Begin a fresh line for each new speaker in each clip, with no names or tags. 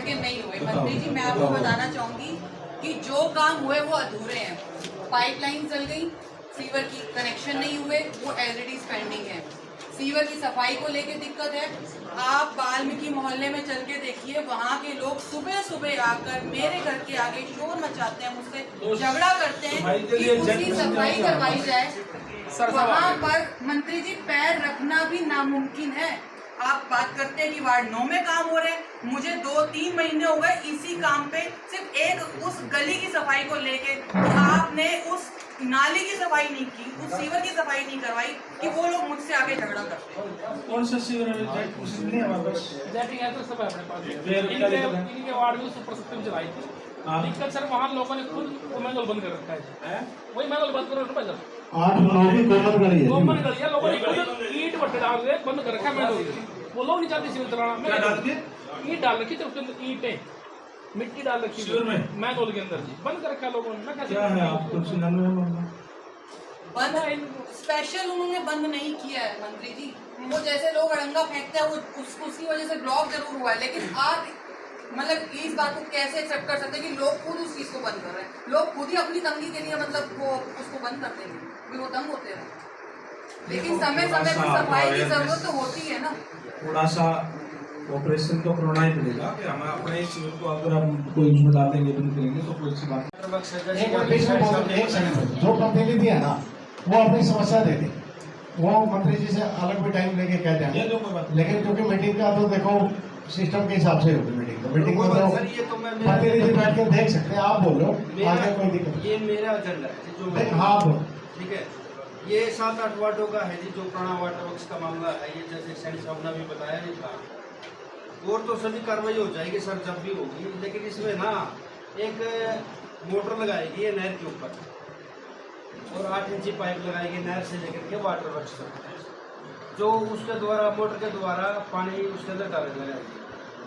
के नहीं हुए। मंत्री जी, मैं आपको बताना चाहूंगी कि जो काम हुए वो अधूरे हैं। पाइपलाइन चल गई, सीवर की कनेक्शन नहीं हुए, वो एज इट इज पेंडिंग है। सीवर की सफाई को लेके दिक्कत है। आप वाल्मीकि मोहल्ले में चल के देखिए, वहाँ के लोग सुबह सुबह आकर मेरे घर के आगे शोर मचाते हैं, मुझसे झगड़ा करते हैं कि उसकी सफाई करवाई जाए। वहाँ पर मंत्री जी पैर रखना भी नामुमकिन है। आप बात करते हैं कि वार्ड 9 में काम हो रहे हैं। मुझे 2-3 महीने हो गए इसी काम पे, सिर्फ एक उस गली की सफाई को लेके आपने उस नाली की सफाई नहीं की, उस सीवर की सफाई नहीं करवाई कि वो लोग मुझसे आगे झगड़ा करते हैं।
कौन सा सीवर है? नहीं है हमारे पास।
जेटिंग है तो सब है अपने पास। इनके वार्ड में सुपर सिस्टम चलाई थी। दिक्कत सर वहाँ लोगों ने खुद मैनुअल बंद कर रखा है। वही मैनुअल बंद कर रखा है।
8-9 की कॉमन गली है।
कॉमन गली है, लोगों ने खुद ईंट भट्टे डाल के बंद कर रखा है मैनुअल। वो लोग नहीं चाहते सीवर चलाना।
क्या डाल के?
ईंट डाल रखी थी उसके अंदर, ईंटें मिट्टी डाल रखी
सीवर में,
मैनुअल के अंदर जी बंद कर रखा है लोगों ने।
क्या है आपको
बंद स्पेशल उन्होंने बंद नहीं किया है मंत्री जी। वो जैसे लोग अड़ंगा फेंकते हैं वो उसकी वजह से ब्लॉक जरूर हुआ है, लेकिन आप मतलब इस बात को कैसे एक्सेप्ट कर सकते हैं कि लोग खुद उस चीज को बंद कर रहे हैं। लोग खुद ही अपनी तंगी के लिए मतलब वो उसको बंद कर देंगे, फिर वो तंग होते हैं। लेकिन समय समय पर सफाई की जरूरत तो होती है ना।
थोड़ा सा ऑपरेशन तो करना ही पड़ेगा कि हम अपने सीवर को अगर हम कोई उसमें डाल देंगे बंद करेंगे तो कोई सी बात
जो प्रतिनिधि है ना वो अपनी समस्या देते, वो मंत्री जी से अलग भी टाइम लेके कह देंगे। लेकिन क्योंकि मीटिंग का तो देखो सिस्टम के हिसाब से होगी मीटिंग में तो प्रतिनिधि बैठ कर देख सकते हैं। आप बोलो आगे कोई दिक्कत।
ये मेरा एजेंडा है जो
हाँ बोलो,
ठीक है। ये 7-8 वार्डों का है जी, जो पुराना वाटर वर्क्स का मामला है। ये जैसे सैनी साहब ने भी बताया नहीं था, और तो सभी कार्रवाई हो जाएगी सर जब भी होगी। लेकिन इसमें ना एक मोटर लगाएगी ये नहर के ऊपर, और 8 इंची पाइप लगाएगी नहर से लेकर के वाटर वर्क्स तक, जो उसके द्वारा मोटर के द्वारा पानी उसके अंदर डालने लगाएगी।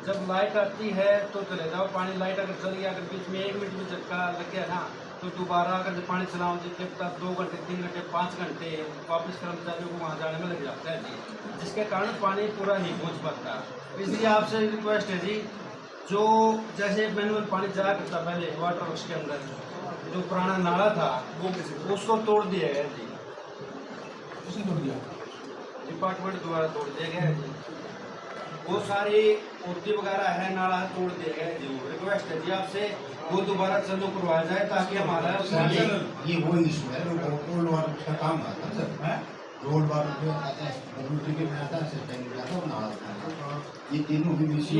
जब लाइट आती है तो चले जाओ पानी। लाइट अगर चल गया, अगर बीच में 1 मिनट भी झटका लग गया ना, तो दोबारा अगर पानी चलाओ जी जब तक 2 घंटे 3 घंटे 5 घंटे वापस कर्मचारियों को वहाँ जाने में लग जाता है जी, जिसके कारण पानी पूरा नहीं पहुँच पाता। इसलिए आपसे रिक्वेस्ट है जी, जो जैसे मैनुअल पानी जाया करता पहले वाटर वर्क्स के अंदर, जो पुराना नाला था वो उसको तोड़ दिया गया जी।
किसने तोड़ दिया?
डिपार्टमेंट द्वारा तोड़ दिया गया है जी। वो सारी मूर्ति वगैरह है, नाला तोड़ दिया गया है जी। रिक्वेस्ट है जी आपसे, वो दोबारा चालू करवाया जाए ताकि हमारा
ये वो इशू है रोड वाटर का काम आता है सर। रोड वाटर जो आता है डब्ल्यूटीके में आता है, सिस्टम में आता है, नाला ये तीनों भी इशू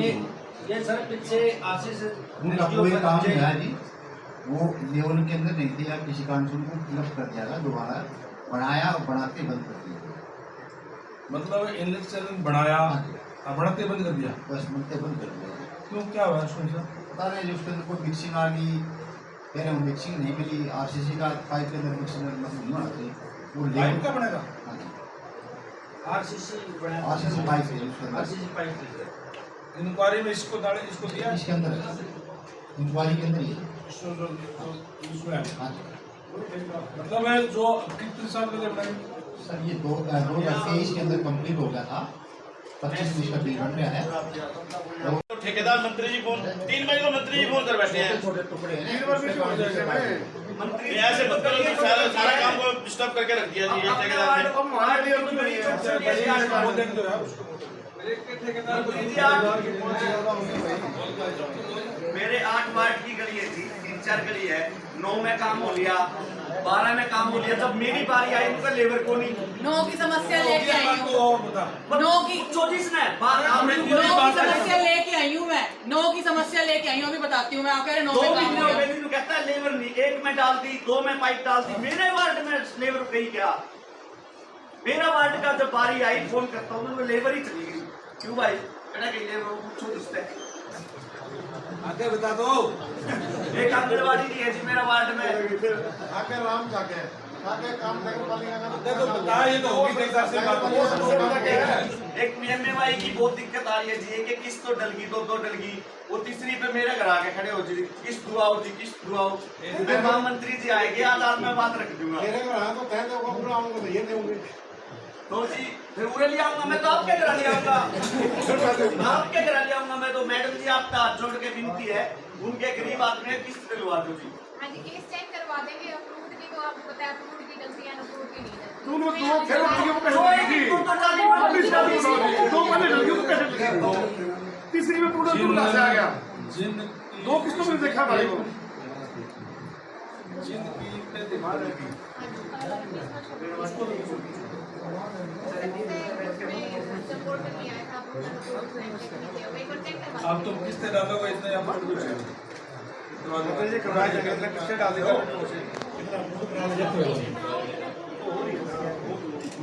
ये सर पीछे आशीष
उनका कोई काम नहीं है जी। वो लेवल के अंदर नहीं दिया, किसी काउंसिल को फिलअप कर दिया, दोबारा बनाया और बनाते बंद कर दिया।
मतलब इलेक्शन बनाया और बढ़ाते बंद कर दिया,
बस बनते बंद कर दिया।
क्यों, क्या हुआ उसमें सर?
पता नहीं उसके अंदर कोई मिक्सिंग आ गई, कह रहे वो मिक्सिंग नहीं मिली। आरसीसी का पाइप के अंदर मिक्सिंग नहीं आती, वो
पाइप का बनेगा।
आरसीसी
पाइप है उसके अंदर।
आरसीसी पाइप है।
इंक्वायरी में इसको डाले, इसको दिया,
इसके अंदर है, इंक्वायरी के अंदर ही है। हाँ
मतलब है जो कितने साल पहले बनाई
सर, ये 2023 के अंदर कंप्लीट हो गया था। 25 इसका बिल बन रहा है।
तो ठेकेदार मंत्री जी फोन 3 महीने को मंत्री जी फोन कर बैठे हैं।
छोटे टुकड़े हैं,
ऐसे मत करो, सारा काम को डिस्टर्ब करके रख दिया जी ये ठेकेदार ने। मेरे 8 वार्ड की गली है जी, 3-4 गली है। 9 में काम हो लिया, 12 में काम हो लिया। जब मेरी बारी आई उनका लेबर को नहीं,
9 की समस्या लेके आई हूँ। 9 की
समस्या
लेके आई हूँ मैं। 9 की समस्या लेके आई हूँ, अभी बताती हूँ मैं। आप कह रहे 9
2
में काम
महीने
हो
हो
गया।
गए, कहता है लेबर नहीं। 1 में डाल दी, 2 में पाइप डाल दी। मेरे वार्ड में लेबर गई क्या? मेरा वार्ड का जब बारी आई फोन करता हूँ तो लेबर ही चली गई। क्यों भाई? कहना कि लेबर पूछो किससे,
आगे बता दो।
एक आंगनबाड़ी नहीं है जी मेरा वार्ड में।
आके राम जाके काम
तो बता, ये तो होगी ठेकेदार से बात।
एक PMAY की बहुत दिक्कत आ रही है जी। एक किस्त तो डल गई, 2 डल गई, वो तीसरी पे मेरे घर आके खड़े हो जी, किस्त दुआओ जी, किस्त दुआओ। मैं महामंत्री जी आएंगे, आज मैं बात रख दूंगा। तो जी फिर उड़े ले आऊंगा मैं, तो आपके घर ले आऊंगा, आपके घर ले आऊंगा मैं। तो मैडम जी आपका हाथ जोड़ के विनती है, उनके गरीब आदमी है, किस्त दिलवा दो जी।
हाँ जी, केस चेक करवा देंगे। अप्रूव्ड की तो आपको पता है, अप्रूव्ड की गलती है, अप्रूव्ड की नहीं है।
दोनों दो फिर लड़कियों को
तो एक ही तो चाली
दो पहले लड़कियों को पैसे दिए, तीसरी में टोटल 2 लाख से आ गया। दो किस्तों में देखा भाई को।
आप तो किस्तें डालोगे इतना या फिर कुछ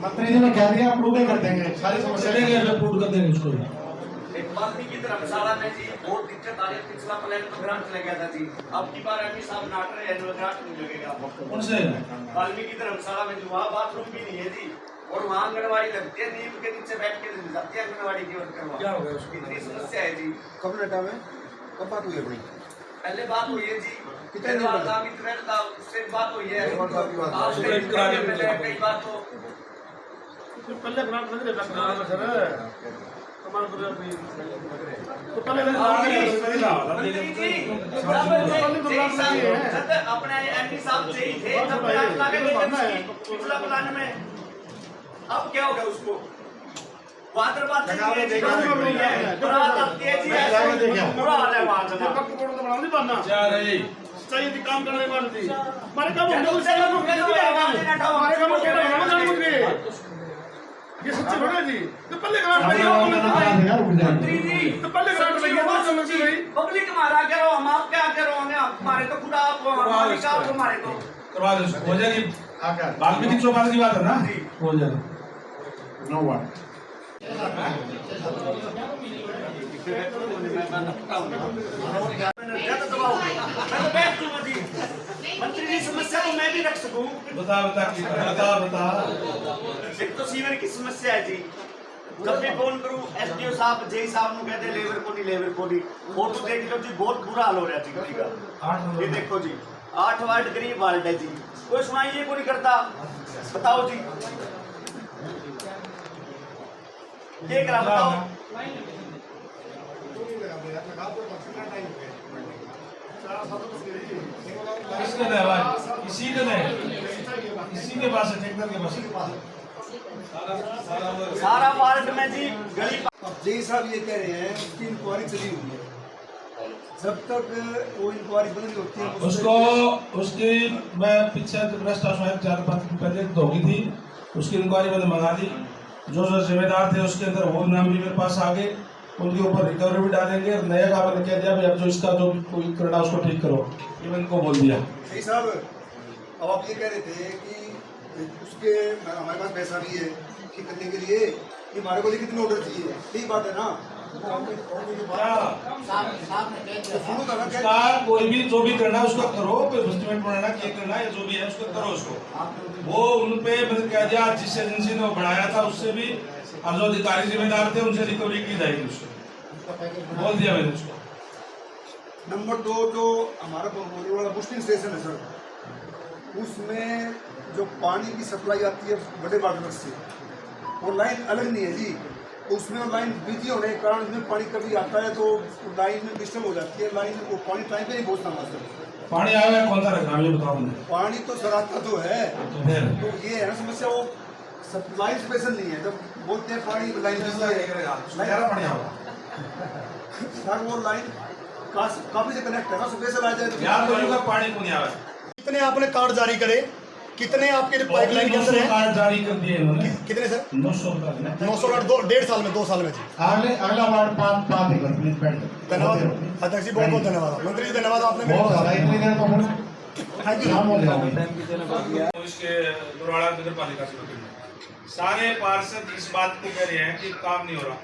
मंत्री जी ने कह दिया अप्रूव ही कर देंगे, सारी समस्या
चलेंगे रिपोर्ट कर देंगे उसको।
एक वाल्मीकि धर्मशाला में जी बहुत दिक्कत आ रही है। पिछला प्लान तो ग्रांट चला गया था जी, अब की बार एमपी साहब नाट रहे हैं, ग्रांट नहीं लगेगा।
उनसे
वाल्मीकि धर्मशाला में जो वहाँ बाथरूम भी नहीं है जी, और वहाँ आंगनबाड़ी लगती है, नीम के नीचे बैठ के जाती है आंगनबाड़ी की वर्कर।
क्या हो गया उसकी?
इतनी समस्या है जी।
कब लेटा में कब बात हुई अपनी?
पहले बात हुई है जी, कितने दिन बाद उससे बात हुई है, कई बार तो
पहले ग्रांट नहीं देता सर, कमाल कर तो पहले
अपने एमपी साहब से ही थे जब ग्रांट लाके पिछला प्लान में। अब क्या हो गया उसको वाटर बात बुरा हाल है वहाँ जगह।
नहीं बनना
क्या रही
चाहिए थी, काम करने वाली थी हमारे काम हमारे काम ये सच्चे बड़े जी तो पहले
मंत्री जी
तो पहले
पब्लिक हमारा क्या रहो, हम आप क्या करो, हमारे तो खुदा आप हमारे तो
करवा दो उसको, हो जाएगी। वाल्मीकि चौपाल की बात है ना, हो जाएगा।
नो वन
मंत्री जी समस्या तो मैं भी रख सकूं।
बता
एक तो सीवर की समस्या है जी, जब भी फोन करूं एसडीओ साहब जेई साहब को कहते लेबर को नहीं। फोटो देख लो जी, बहुत बुरा हाल हो रहा है जी गली का। ये देखो जी 8 वार्ड गरीब वार्ड है जी, कोई सुनाई ये को नहीं करता। बताओ जी ये करा, बताओ
किसके दरबार? किसी के नहीं, किसी के पास है, ठेकेदार के पास।
सारा वार्ड में जी गली
जय साहब ये कह रहे हैं उसकी इंक्वायरी चली हुई है, जब तक वो इंक्वायरी बंद नहीं होती है
उसकी मैं पीछे भ्रष्ट आश्वासन 4-5 दिन पहले होगी थी, उसकी इंक्वायरी मैंने मंगा दी। जो जिम्मेदार थे उसके अंदर वो नाम भी मेरे पास आ गए, उनके ऊपर रिकवरी भी डालेंगे। और नया काम मैंने कह दिया भाई अब जो इसका जो कोई करना उसको ठीक करो, ये मैंने को बोल दिया।
जय साहब अब आप ये कह रहे थे कि उसके हमारे पास पैसा भी है ठीक करने के लिए, कि हमारे को कितने ऑर्डर चाहिए, ठीक बात है ना।
उसका कोई भी जो भी करना है उसका करो, कोई एस्टिमेट बनाना क्या करना है जो भी है उसको करो उसको। वो उन पे मैंने कह दिया जिस एजेंसी ने वो बढ़ाया था उससे भी, और जो अधिकारी जिम्मेदार थे उनसे रिकवरी की जाएगी, उससे बोल दिया मैंने उसको।
नंबर 2 जो हमारा बंगोली वाला बुस्टिंग स्टेशन है सर, उसमें जो पानी की सप्लाई आती है बड़े वाटर से, वो लाइन अलग नहीं है जी, उसमें लाइन बिजी होने के कारण उसमें पानी कभी आता है तो लाइन में डिस्टर्ब हो जाती है, लाइन वो पानी टाइम पे नहीं पहुँचता हमारे सर।
पानी आया है कौन सा रखना मुझे बताओ मुझे।
पानी तो सर आता तो है,
तो फिर
तो ये है ना समस्या, वो लाइन स्पेशल नहीं है। जब बोलते हैं पानी लाइन
पानी होगा
सर, वो लाइन काफी से कनेक्ट है ना, स्पेशल आ जाए
यार लोगों का पानी को नहीं आया।
कितने आपने कार्ड जारी करे, कितने आपके पाइपलाइन के अंदर है,
कार्ड जारी कर दिए इन्होंने।
कितने सर?
900 का
900 कार्ड 1.5 साल में 2 साल में जी।
अगला वार्ड 5 एकड़ प्लीज बैठ जाओ।
धन्यवाद अध्यक्ष जी, बहुत बहुत धन्यवाद। मंत्री जी धन्यवाद, आपने
बहुत ज्यादा इतनी देर तो शाम हो जाएगी।
इसके बुराड़ा नगर पालिका से सारे पार्षद इस बात को कह रहे हैं कि काम नहीं हो रहा।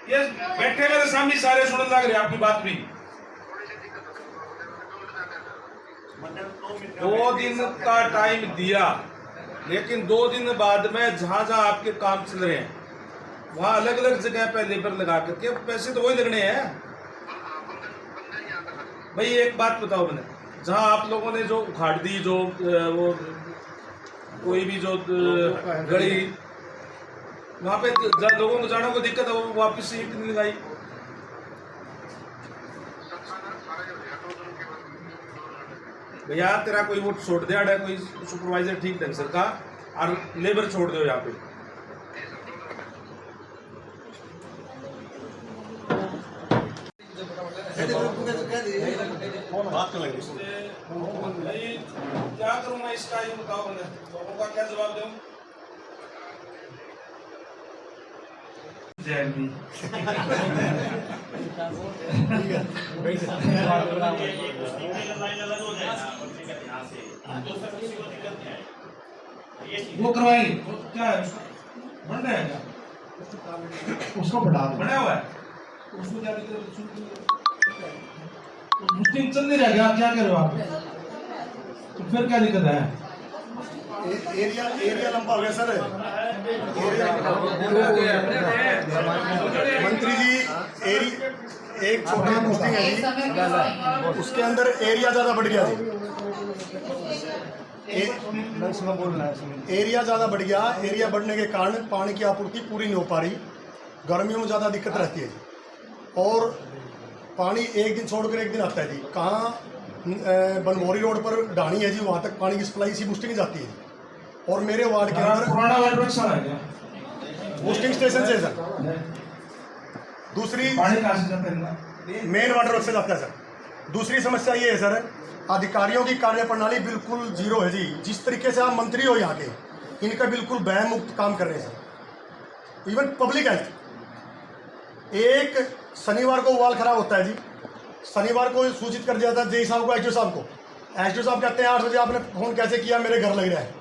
ये बैठे मेरे सामने सारे सुनने लग रहे आपकी बात भी। 2 दिन का टाइम दिया, लेकिन 2 दिन बाद में जहां आपके काम चल रहे हैं वहां अलग अलग जगह पे लेबर लगा करके पैसे तो वही लगने हैं। भाई एक बात बताओ मैंने, जहाँ आप लोगों ने जो उखाड़ दी, जो वो कोई भी जो गली, वहाँ पे जहाँ लोगों को जाने को दिक्कत है, वो वापस से ईंट नहीं लगाई। भैया तेरा कोई वो छोड़ दिया है, कोई सुपरवाइजर ठीक ढंग से का और लेबर छोड़ दो यहाँ पे।
बात कर लेंगे।
क्या करूँ मैं इसका, ये बताओ मैंने लोगों का क्या जवाब दूँ? वो करवाएंगे, क्या है उसका बन रहा है क्या?
उसको बढ़ा दो।
बना हुआ है उसको क्या दिक्कत? मुस्लिम चल नहीं रहा क्या? क्या कर रहे हो आप? तो फिर क्या दिक्कत है?
एरिया लंबा हो गया सर। मंत्री जी एक छोटी पोस्टिंग है जी, उसके अंदर एरिया ज्यादा बढ़ गया जी। एरिया ज्यादा बढ़ गया, एरिया बढ़ने के कारण पानी की आपूर्ति पूरी नहीं हो पा रही। गर्मियों में ज्यादा दिक्कत रहती है जी, और पानी एक दिन छोड़कर एक दिन आता है जी। कहाँ बनभोरी रोड पर ढाणी है जी, वहाँ तक पानी की सप्लाई इसी बुस्टिंग जाती है। और मेरे वार्ड के अंदर
पुराना वाटर वर्क्स है क्या?
बुस्टिंग स्टेशन से सर। दूसरी
पानी कहाँ से जाता है?
मेन वाटर वर्क से जाता है सर। दूसरी समस्या ये है सर, अधिकारियों की कार्यप्रणाली बिल्कुल जीरो है जी। जिस तरीके से आप मंत्री हो यहाँ के, इनका बिल्कुल भय मुक्त काम कर रहे हैं सर। इवन पब्लिक हेल्थ, एक शनिवार को वाल खराब होता है जी, शनिवार को सूचित कर दिया था जेई साहब को, एसडीओ साहब को। एसडीओ साहब कहते हैं 8 बजे आपने फोन कैसे किया, मेरे घर लग रहा है।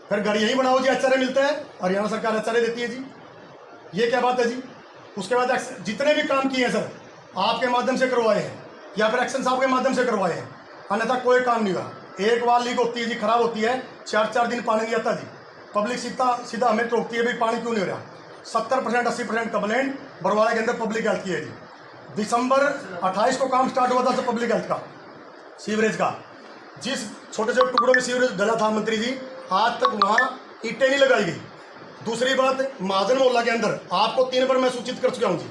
फिर घर यही बनाओ जी, एचआरए मिलता है, हरियाणा सरकार एचआरए देती है जी। ये क्या बात है जी? उसके बाद जितने भी काम किए हैं सर, आपके माध्यम से करवाए हैं या फिर एक्शन साहब के माध्यम से करवाए हैं, अन्यथा कोई काम नहीं हुआ। एक वाल लीक होती है जी, खराब होती है, 4 दिन पानी नहीं आता जी। पब्लिक सीधा हमें टोकती है भाई पानी क्यों नहीं हो रहा। 70% 80% कंप्लेंट बरवाड़ा के अंदर पब्लिक हेल्थ की है जी। दिसंबर 28 को काम स्टार्ट हुआ था सर पब्लिक हेल्थ का, सीवरेज का। जिस छोटे छोटे टुकड़ों में सीवरेज गला था मंत्री जी, आज तक वहाँ ईंटें नहीं लगाई गई। दूसरी बात, महाजन मोहल्ला के अंदर आपको 3 बार मैं सूचित कर चुका हूँ जी,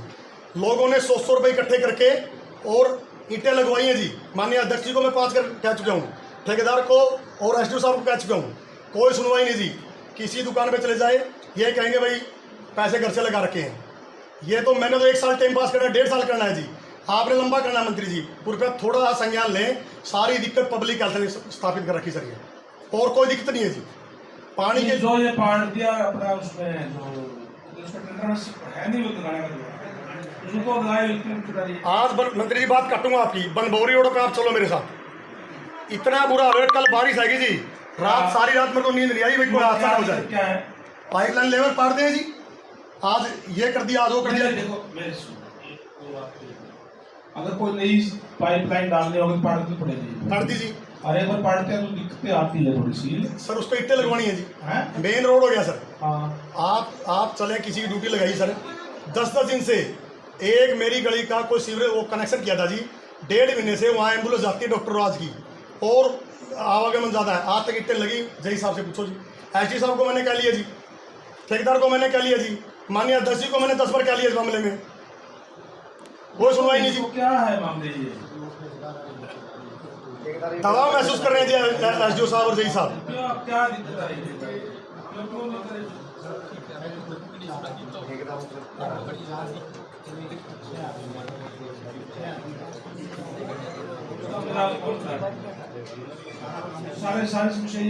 लोगों ने 100 रुपये इकट्ठे करके और ईंटें लगवाई हैं जी। माननीय अध्यक्ष जी को मैं 5 बार कह चुका हूँ, ठेकेदार को और एसडीओ साहब को कह चुका हूँ, कोई सुनवाई नहीं जी। किसी दुकान पे चले जाए, ये कहेंगे भाई पैसे घर से लगा रखे हैं। ये तो मैंने तो 1 साल टाइम पास करना है, 1.5 साल करना है जी। आपने लंबा करना है मंत्री जी, कृपया थोड़ा संज्ञान लें। सारी दिक्कत पब्लिक हेल्थ ने स्थापित कर रखी सर, ये और कोई दिक्कत नहीं है जी। पानी के
जो ये पार्ट दिया अपना उसमें जो उसका टेंडर है नहीं, वो दिखाने का उसको लगाए
आज मंत्री जी बात काटूंगा आपकी। बनभोरी रोड पे आप चलो मेरे साथ, इतना बुरा हाल है। कल बारिश आएगी जी, रात सारी रात मेरे को नींद नहीं आई, भाई कोई हादसा ना हो जाए।
क्या है?
पाइपलाइन लेवल पाड़ दें जी, आज ये कर दिया, आज वो कर दिया।
देखो मेरे अगर कोई नई पाइपलाइन डालनी होगी पाड़नी पड़ेगी,
कर दीजिए।
और एक बार पाड़ते हैं तो दिक्कतें आती है थोड़ी सी
सर। उस पर ईंटें लगवानी है जी,
हैं?
मेन रोड हो गया सर।
हाँ,
आप चले, किसी की ड्यूटी लगाई सर। 10 दिन से एक मेरी गली का कोई सीवरेज वो कनेक्शन किया था जी, 1.5 महीने से वहाँ एम्बुलेंस जाती है डॉक्टर राज की, और आवागमन ज़्यादा है। आज तक ईंटें लगी, जय साहब से पूछो जी। एसडी साहब को मैंने कह लिया जी, ठेकेदार को मैंने कह लिया जी, माननीय अध्यक्ष जी को मैंने 10 बार कह लिया इस मामले में, कोई सुनवाई नहीं जी।
क्या है मामले? ये
दबाव महसूस कर रहे हैं जी एसडीओ साहब और जय साहब।
क्या दिक्कत आ रही है? सारे समस्या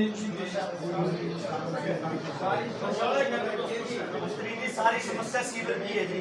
ये
सारी समस्या सीवर की है जी।